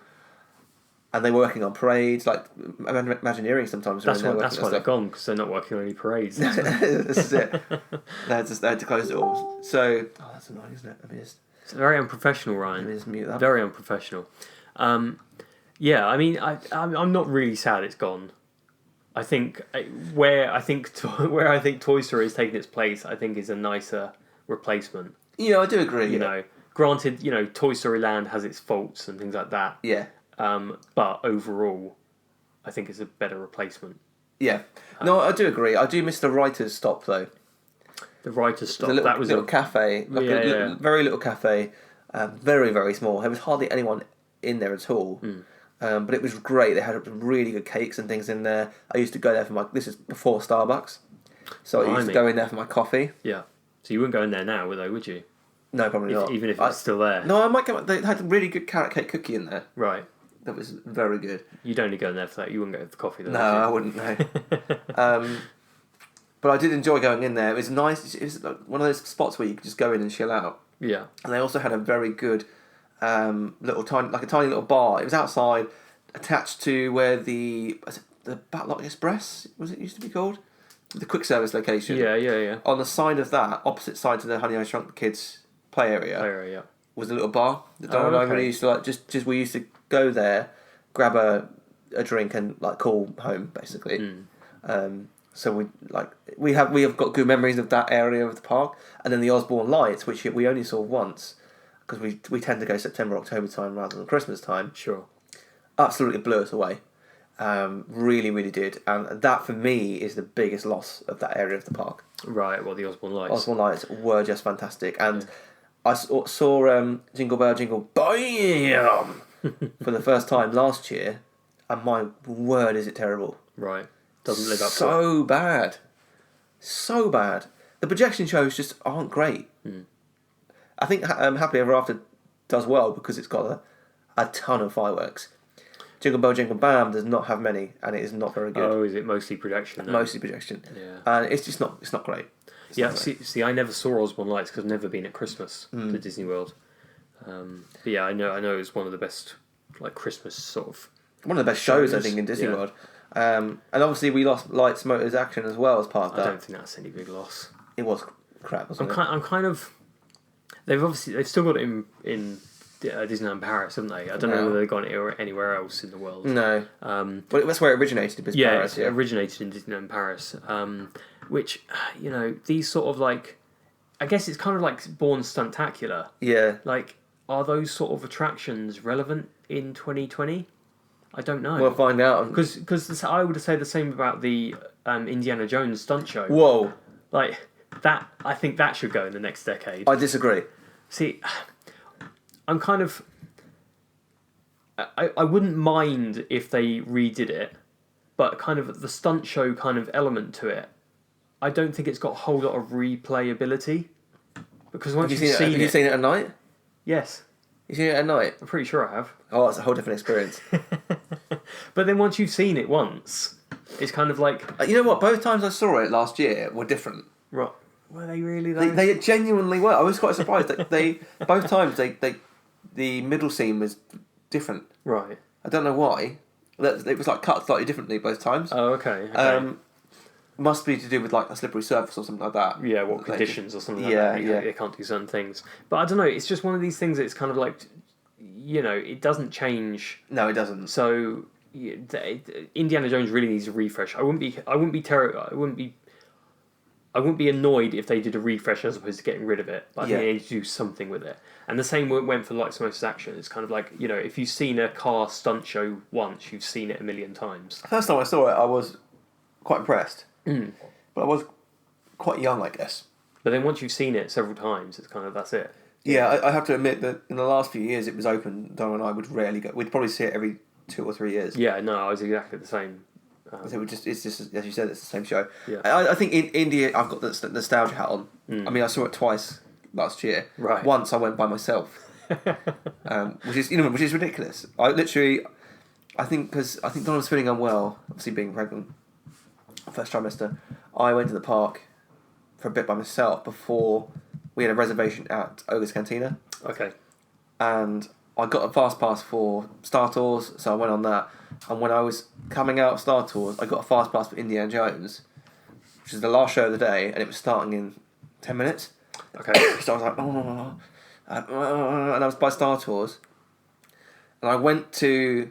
And they were working on parades, like Imagineering sometimes. That's why they're gone, because they're not working on any parades. This is it. They had to close it all. So, that's annoying, isn't it? It's very unprofessional, Ryan. Let me just mute that. Very unprofessional. Yeah, I mean, I'm not really sad it's gone. I think where I think Toy Story has taken its place, I think is a nicer replacement. Yeah, I do agree. You know, granted, Toy Story Land has its faults and things like that. Yeah. But overall, I think it's a better replacement. Yeah. No, I do agree. I do miss the writer's stop though. The writer's stop. That was little a cafe, very little cafe, very very small. There was hardly anyone in there at all. But it was great. They had really good cakes and things in there. I used to go there for this is before Starbucks, so I used to go in there for my coffee. Yeah. So you wouldn't go in there now, would you? No, probably not. Even if it's still there. No, I might go. They had a really good carrot cake cookie in there. Right. That was very good. You'd only go in there for that. You wouldn't go for coffee, though. No, I wouldn't. No. But I did enjoy going in there. It was nice. It was one of those spots where you could just go in and chill out. Yeah. And they also had a very good tiny little bar. It was outside, attached to where the Backlot Express was it used to be called, the quick service location. Yeah. On the side of that, opposite side to the Honey I Shrunk the Kids play area. Was a little bar that Don and I really used to just we used to go there, grab a drink and call home basically. So we have got good memories of that area of the park, and then the Osborne Lights, which we only saw once because we tend to go September, October time rather than Christmas time. Sure. Absolutely blew us away. Really, really did, and that for me is the biggest loss of that area of the park. Right. Well, the Osborne Lights. Osborne Lights were just fantastic, and I saw Jingle Bell Jingle Bam for the first time last year, and my word, is it terrible! Right. Doesn't live up to it. So bad. The projection shows just aren't great. I think Happily Ever After does well because it's got a ton of fireworks. Jingle Bell Jingle Bam does not have many, and it is not very good. Oh, is it mostly projection? Then? Mostly projection. Yeah. And it's just not. It's not great. See, I never saw Osborne Lights because I've never been at Christmas to Disney World. But yeah, I know it's one of the best Christmas sort of. One of the best shows I think in Disney World. And obviously we lost Lights Motors Action as well as part of that. I don't think that's any big loss. It was crap, wasn't it? I'm kind of. They've still got it in Disneyland Paris, haven't they? I don't know whether they've got it anywhere else in the world. No. But that's where it originated. Was Paris, it originated in Disneyland Paris. Which these sort of I guess it's kind of like Born Stuntacular. Yeah. Are those sort of attractions relevant in 2020? I don't know. We'll find out. Because I would say the same about the Indiana Jones stunt show. Whoa. That, I think that should go in the next decade. I disagree. See, I'm kind of... I wouldn't mind if they redid it, but kind of the stunt show kind of element to it, I don't think it's got a whole lot of replayability. Because once you've seen it... Have you seen it at night? Yes. You seen it at night? I'm pretty sure I have. Oh, it's a whole different experience. But then once you've seen it once, it's kind of like... You know what? Both times I saw it last year were different. Right. Were they really though? They genuinely were. I was quite surprised. Both times the middle scene was different. Right. I don't know why. It was cut slightly differently both times. Oh, okay. Must be to do with a slippery surface or something like that. Yeah, what conditions or something like that. Yeah. They can't do certain things. But I don't know, it's just one of these things that's kind of it doesn't change. No, it doesn't. So Indiana Jones really needs a refresh. I wouldn't be annoyed if they did a refresh as opposed to getting rid of it. But I think they need to do something with it. And the same went for Lights Motors Action. It's kind of if you've seen a car stunt show once, you've seen it a million times. First time I saw it, I was quite impressed. But I was quite young, I guess. But then once you've seen it several times, it's kind of, that's it. Yeah, I have to admit that in the last few years it was open, Don and I would rarely go. We'd probably see it every 2 or 3 years. Yeah, no, I was exactly the same. It's just, as you said, it's the same show. Yeah. I think in India, I've got the nostalgia hat on. I mean, I saw it twice last year. Right. Once I went by myself, which is ridiculous. I think Don was feeling unwell, obviously being pregnant, first trimester. I went to the park for a bit by myself before we had a reservation at Ogre's Cantina. Okay. And I got a fast pass for Star Tours, so I went on that. And when I was coming out of Star Tours, I got a fast pass for Indiana Jones, which is the last show of the day, and it was starting in 10 minutes. Okay. So I was like, and I was by Star Tours, and I went to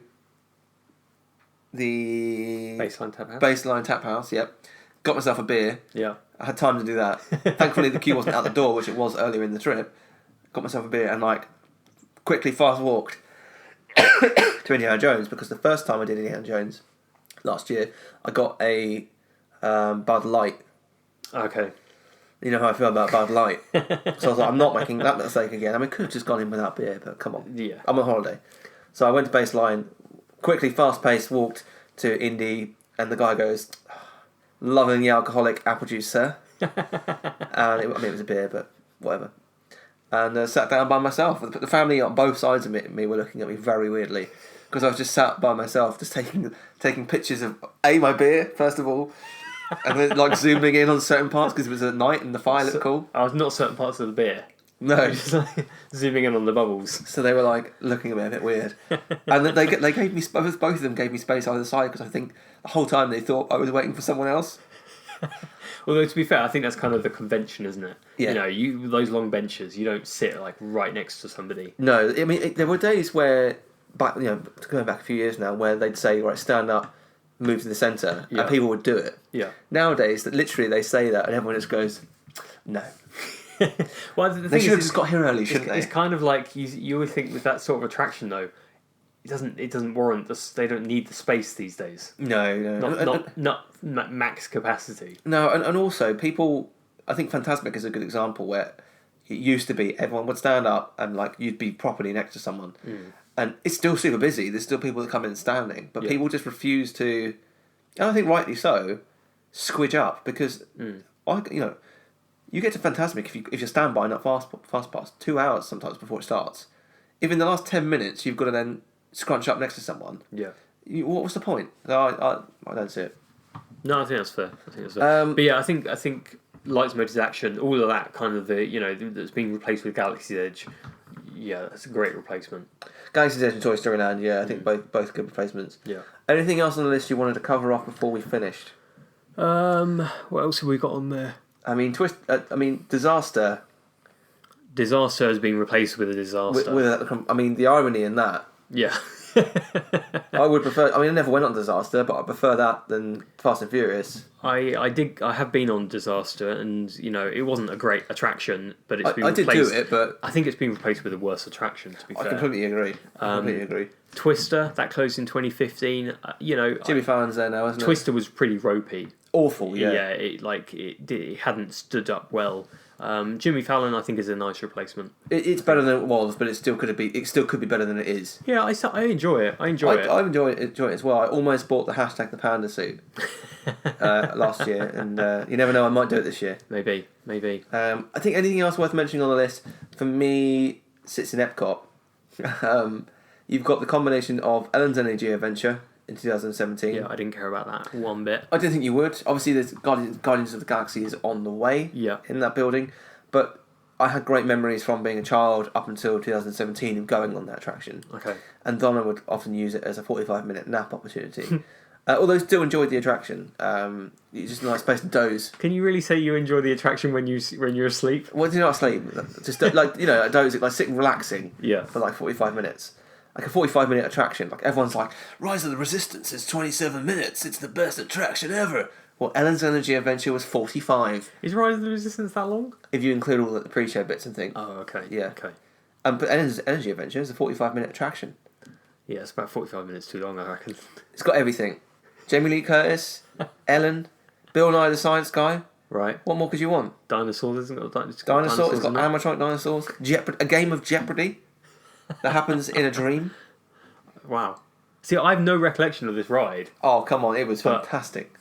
the Baseline Tap House. Yep. Got myself a beer. Yeah. I had time to do that. Thankfully, the queue wasn't out the door, which it was earlier in the trip. got myself a beer, and like quickly fast walked to Indiana Jones, because the first time I did Indiana Jones last year, I got a Bud Light. Okay. You know how I feel about Bud Light. So I was like, I'm not making that mistake again. I mean, I could have just gone in without beer, but come on. Yeah. I'm on holiday. So I went to baseline, quickly, fast-paced, walked to Indy, and the guy goes, loving the alcoholic apple juice, sir. And it was a beer, but whatever. And sat down by myself. The family on both sides of me were looking at me very weirdly, because I was just sat by myself, just taking pictures of my beer, first of all, and then like zooming in on certain parts because it was at night and the fire looked cool. I was not certain parts of the beer. No, Just like zooming in on the bubbles. so they were like looking at me a bit weird, and then they gave me both of them gave me space either side, because I think the whole time they thought I was waiting for someone else. Although to be fair, I think that's kind of the convention, isn't it? Yeah. You know, those long benches, you don't sit like right next to somebody. No, I mean there were days where going back a few years now, where they'd say, right, stand up, move to the centre, Yeah. and people would do it. Yeah. Nowadays, that literally they say that, and everyone just goes, no. Well, the They thing should have is, just got here early, shouldn't they? it's kind of like you always think with that sort of attraction though, it doesn't warrant this. They don't need the space these days. No. Not max capacity. No, and also people, I think Fantasmic is a good example where it used to be everyone would stand up and like you'd be properly next to someone, and it's still super busy. There's still people that come in standing, but people just refuse to, and I think rightly so, squidge up, because you get to Fantasmic if you stand by not fast pass 2 hours sometimes before it starts. If in the last 10 minutes you've got to then scrunch up next to someone, what's the point? I don't see it. No, I think that's fair. But yeah, I think Lights, Motors, Action, all of that kind of that's being replaced with Galaxy's Edge. Yeah, that's a great replacement. Galaxy's Edge and Toy Story Land, I think both good replacements. Yeah. Anything else on the list you wanted to cover off before we finished? What else have we got on there? I mean, Disaster. Disaster has been replaced with a disaster. The irony in that. Yeah. I would prefer. I never went on Disaster, but I prefer that than Fast and Furious. I have been on Disaster, and it wasn't a great attraction, but it's been replaced. I did do it, but I think it's been replaced with a worse attraction. To be fair, I completely agree. Twister, that closed in 2015. Jimmy Fallon's there now, isn't it? Twister was pretty ropey. Awful, yeah. Yeah, it hadn't stood up well. Jimmy Fallon, I think, is a nice replacement. It's better than it was, but it still could be better than it is. Yeah, I enjoy it. I enjoy it. I enjoy it as well. I almost bought the #the Panda suit last year, and you never know, I might do it this year. Maybe. I think anything else worth mentioning on the list for me sits in Epcot. You've got the combination of Ellen's Energy Adventure in 2017. Yeah, I didn't care about that one bit. I didn't think you would. Obviously, there's Guardians of the Galaxy is on the way in that building, but I had great memories from being a child up until 2017 of going on that attraction. Okay. And Donna would often use it as a 45-minute nap opportunity. Although I still enjoyed the attraction. It's just a nice place to doze. Can you really say you enjoy the attraction when you're asleep? Well, do you not sleep? Just dozing, like sitting relaxing for like 45 minutes. Like a 45-minute attraction. Like everyone's like, Rise of the Resistance is 27 minutes. It's the best attraction ever. Well, Ellen's Energy Adventure was 45. Is Rise of the Resistance that long? If you include all the pre-show bits and things. Oh, okay. Yeah. Okay. But Ellen's Energy Adventure is a 45-minute attraction. Yeah, it's about 45 minutes too long, I reckon. It's got everything. Jamie Lee Curtis, Ellen, Bill Nye the Science Guy. Right. What more could you want? Dinosaurs, isn't it? Dinosaurs. It's got animatronic dinosaurs. A game of Jeopardy that happens in a dream. Wow. See, I have no recollection of this ride. Oh, come on. It was fantastic.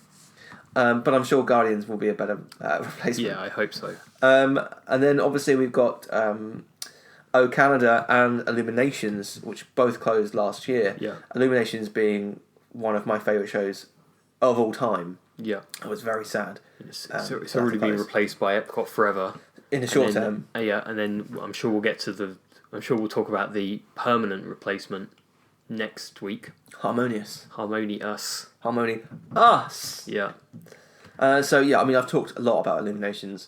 But I'm sure Guardians will be a better replacement. Yeah, I hope so. And then obviously we've got O Canada and IllumiNations, which both closed last year. Yeah. IllumiNations being one of my favourite shows of all time. Yeah. I was very sad. It's already been replaced by Epcot forever. In the short term. Yeah, and then I'm sure we'll talk about the permanent replacement next week. Harmonious. Harmony Us. Yeah. I've talked a lot about IllumiNations,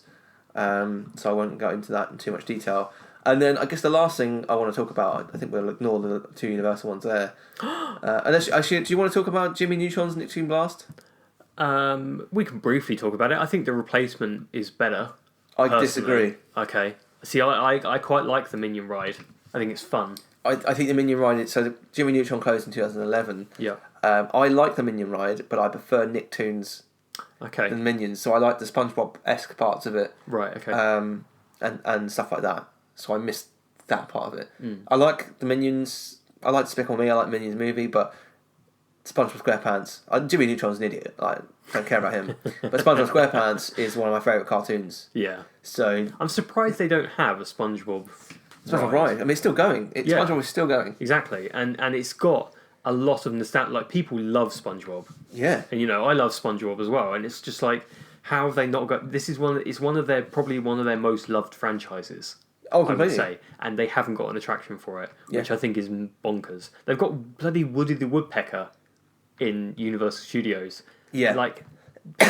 so I won't go into that in too much detail. And then I guess the last thing I want to talk about, I think we'll ignore the two Universal ones there. Do you want to talk about Jimmy Neutron's NickToon Blast? We can briefly talk about it. I think the replacement is better. I disagree. Okay. See, I quite like the Minion ride. I think it's fun. I think the Minion ride. So the Jimmy Neutron closed in 2011. Yeah. I like the Minion ride, but I prefer NickToon's than Minions. So I like the SpongeBob-esque parts of it. Right. Okay. And stuff like that. So I missed that part of it. I like the Minions. I like Despicable Me. I like Minions movie, but SpongeBob SquarePants. Jimmy Neutron's an idiot. Like, don't care about him. But SpongeBob SquarePants is one of my favourite cartoons. Yeah. So I'm surprised they don't have a SpongeBob. Right. I mean, it's still going. SpongeBob is still going. Exactly, and it's got a lot of nostalgia. Like, people love SpongeBob. Yeah. And I love SpongeBob as well. And it's just like, how have they not got? This is probably one of their most loved franchises. Oh, completely. I would say, and they haven't got an attraction for it, which I think is bonkers. They've got bloody Woody the Woodpecker in Universal Studios. Yeah. Like,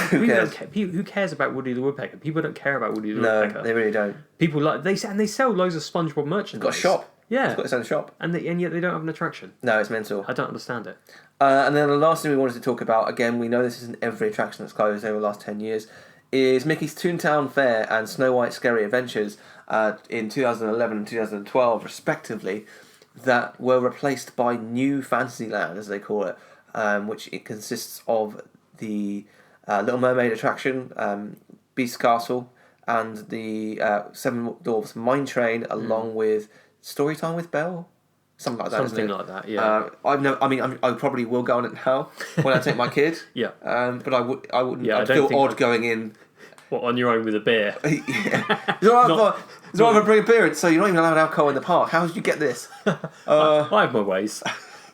who cares? Who cares about Woody the Woodpecker? People don't care about Woody the Woodpecker. No, they really don't. People they sell loads of SpongeBob merchandise. It's got a shop. Yeah, it's got its own shop, and yet they don't have an attraction. No, it's mental. I don't understand it. And then the last thing we wanted to talk about, again, we know this isn't every attraction that's closed over the last 10 years, is Mickey's Toontown Fair and Snow White's Scary Adventures in 2011 and 2012, respectively, that were replaced by New Fantasyland, as they call it, which it consists of the Little Mermaid attraction, Beast Castle, and the Seven Dwarfs Mine Train, along with Storytime with Belle. Something like that. Something like that, yeah. I probably will go on it now when I take my kid. Yeah. But I wouldn't. Yeah, I'd feel odd going in. What, on your own with a beer? Yeah. It's alright for a bring a beer, so you're not even allowed alcohol in the park. How did you get this? I have my ways.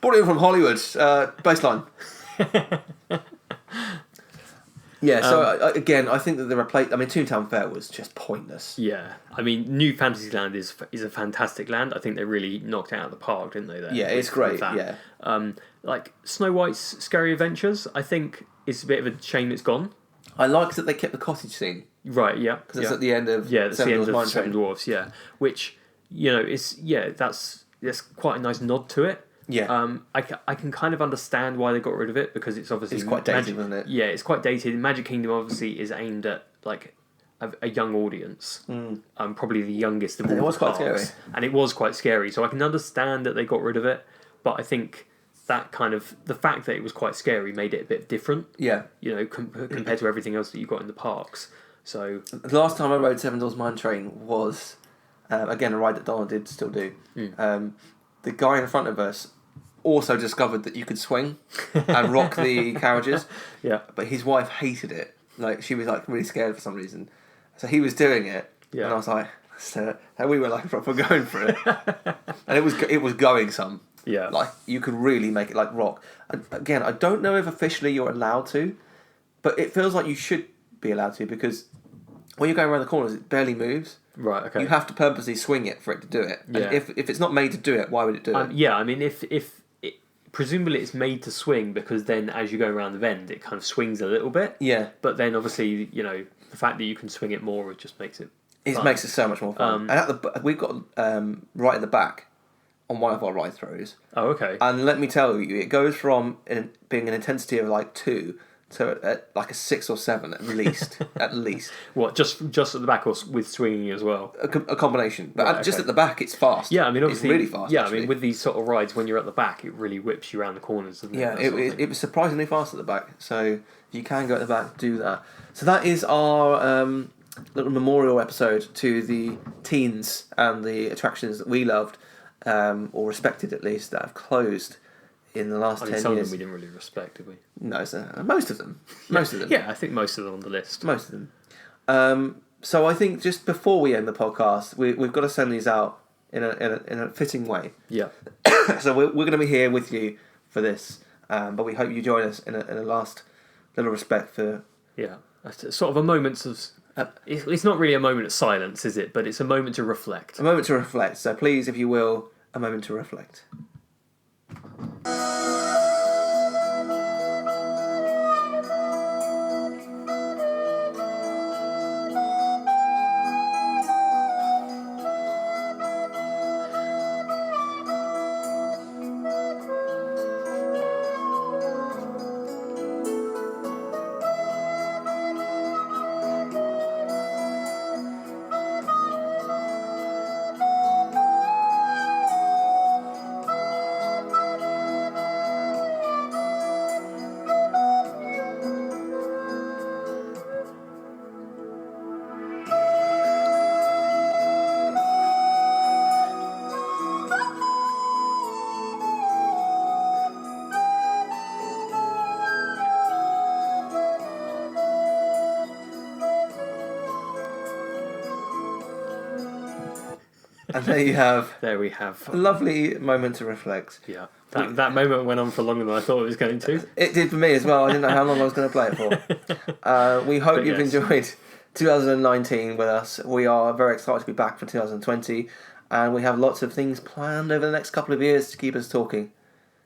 Brought it in from Hollywood, baseline. Yeah, so again, I think that the Toontown Fair was just pointless. Yeah, I mean, New Fantasyland is a fantastic land. I think they really knocked it out of the park, didn't they? There, yeah, it's great. Yeah, like Snow White's Scary Adventures, I think it's a bit of a shame it's gone. I like that they kept the cottage scene. Right. Yeah, because it's at the end of that's the end of Seven Dwarfs. Yeah, which that's quite a nice nod to it. Yeah. I can kind of understand why they got rid of it, because it's obviously quite dated, isn't it? Yeah, it's quite dated. Magic Kingdom obviously is aimed at like a young audience. Probably the youngest of all. It was quite scary, and it was quite scary. So I can understand that they got rid of it, but I think that kind of the fact that it was quite scary made it a bit different. Yeah. Compared to everything else that you got in the parks. So the last time I rode Seven Dwarfs Mine Train was again a ride that Donald did still do. The guy in front of us also discovered that you could swing and rock the carriages. Yeah. But his wife hated it. Like, she was like really scared for some reason. So he was doing it. Yeah. And I was like, and we were like proper going for it. And it was going some. Yeah. Like, you could really make it like rock. And again, I don't know if officially you're allowed to, but it feels like you should be allowed to, because when you're going around the corners, it barely moves. Right, okay. You have to purposely swing it for it to do it. Yeah. And if it's not made to do it, why would it do it? Yeah, I mean, if presumably it's made to swing, because then as you go around the bend, it kind of swings a little bit. Yeah. But then obviously, the fact that you can swing it more, it just makes it fun. It makes it so much more fun. And we've got right at the back on one of our ride throws. Oh, okay. And let me tell you, it goes from being an intensity of like 2 to like a 6 or 7 at least. At least. What, just at the back, or with swinging as well? A combination. But just at the back, it's fast. Yeah, I mean, obviously, it's really fast. Yeah, actually. I mean, with these sort of rides, when you're at the back, it really whips you around the corners, doesn't it? Yeah, it was surprisingly fast at the back. So if you can go at the back, do that. So that is our little memorial episode to the teens and the attractions that we loved, or respected at least, that have closed in the last 10 years. Some of them we didn't really respect, did we? No, most of them. Most of them. Yeah, I think most of them on the list. Most of them. So I think just before we end the podcast, we've got to send these out in a fitting way. Yeah. So we're going to be here with you for this, but we hope you join us in a last little respect for... Yeah, it's sort of a moment of... it's not really a moment of silence, is it? But it's a moment to reflect. A moment to reflect. So please, if you will, a moment to reflect. And there you have There we have. a lovely moment to reflect. Yeah. That moment went on for longer than I thought it was going to. It did for me as well. I didn't know how long I was going to play it for. We hope you've enjoyed 2019 with us. We are very excited to be back for 2020. And we have lots of things planned over the next couple of years to keep us talking.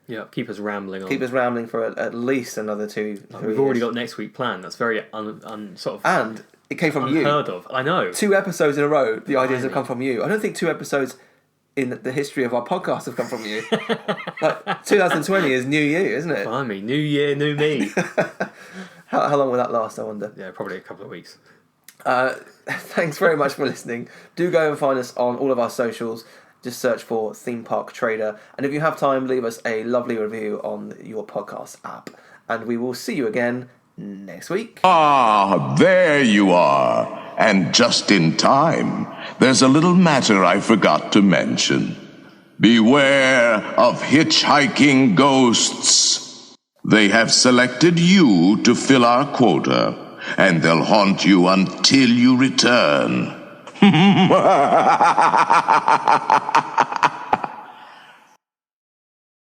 Yeah, keep us rambling on. Keep us rambling for at least another 2 3 We've already got next week planned. That's very sort of and it came from you. Unheard of. I know. 2 episodes in a row, the ideas have come from you. I don't think 2 episodes in the history of our podcast have come from you. Like 2020 is new you, isn't it? Blimey, new year, new me. How long will that last, I wonder? Yeah, probably a couple of weeks. Thanks very much for listening. Do go and find us on all of our socials. Just search for Theme Park Trader. And if you have time, leave us a lovely review on your podcast app. And we will see you again next week. Ah, there you are. And just in time. There's a little matter I forgot to mention. Beware of hitchhiking ghosts. They have selected you to fill our quota, and they'll haunt you until you return.